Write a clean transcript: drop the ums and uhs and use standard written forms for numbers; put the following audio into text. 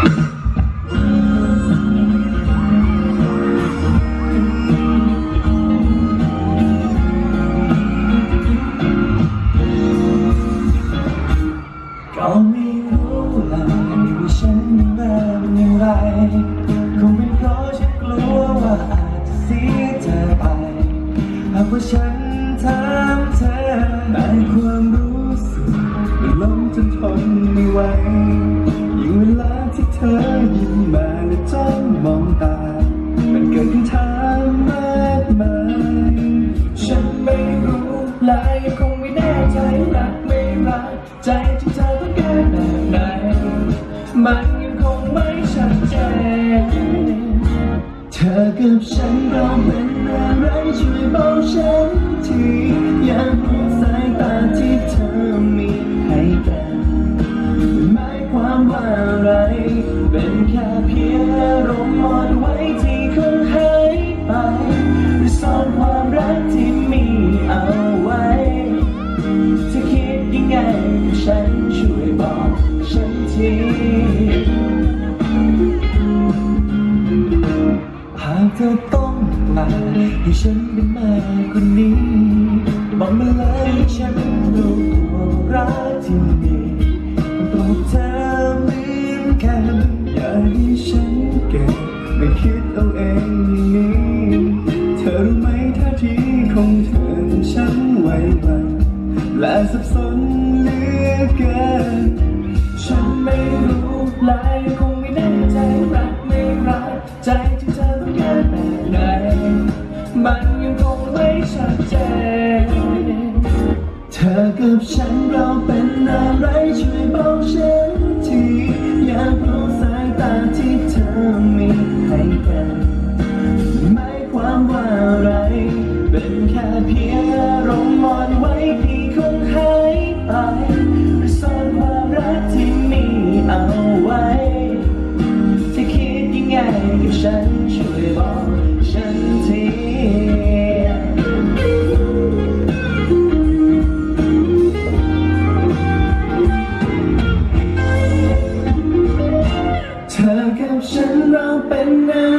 ก็ไม่รู้เลยว่าฉันเป็นอย่างไรคงเป็นเพราะฉันกลัวว่าอาจจะเสียเธอไปหากว่าฉันถามเธอแต่ความรู้สึกมันล้มจนทนไม่ไหวยิ่งเวลาที่เธอยิ้มมาและจ้องมองตามันเกิดคำถามมากมายฉันไม่รู้และยังคงไม่แน่ใจรักไม่รักใจที่เธอต้องการแบบไหนมันยังคงไม่ชัดเจนเธอกับฉันเราเป็นอะไรช่วยบอกฉันทีอยากรู้สายตาที่เธอมีให้กันหมายความว่าอะไรเป็นแค่เพียงอารมณ์อ่อนไหวที่คงหายไปหรือซ่อนความรักที่มีเอาไว้เธอคิดยังไงกับฉันช่วยบอกฉันทีหากเธอต้องการให้ฉันเป็นมากกว่านี้บอกมาเลยฉันรู้ตัวรักที่มีตัวเธอเหมือนกันอย่าให้ฉันเก็บไม่คิดเอาเองอย่างนี้เธอรู้ไหมท่าทีของเธอฉันไว้วันและสับสนเหลือเกินฉันไม่รู้และยังคงไม่แน่ใจรักไม่รักใจที่เธอต้องการแบบไหนมันยังคงไม่ชัดเจนเธอกับฉันเราเป็นอะไรช่วยบอกฉันทีอยากรู้สายตาที่เธอมีให้กันหมายความว่าอะไรเป็นแค่เพียงอารมณ์อ่อนไหวที่คงหายไปหรือซ่อนความรักที่มีเอาไว้จะคิดยังไงกับฉันช่วยบอกฉันทีเธอกับฉันเราเป็นอะไร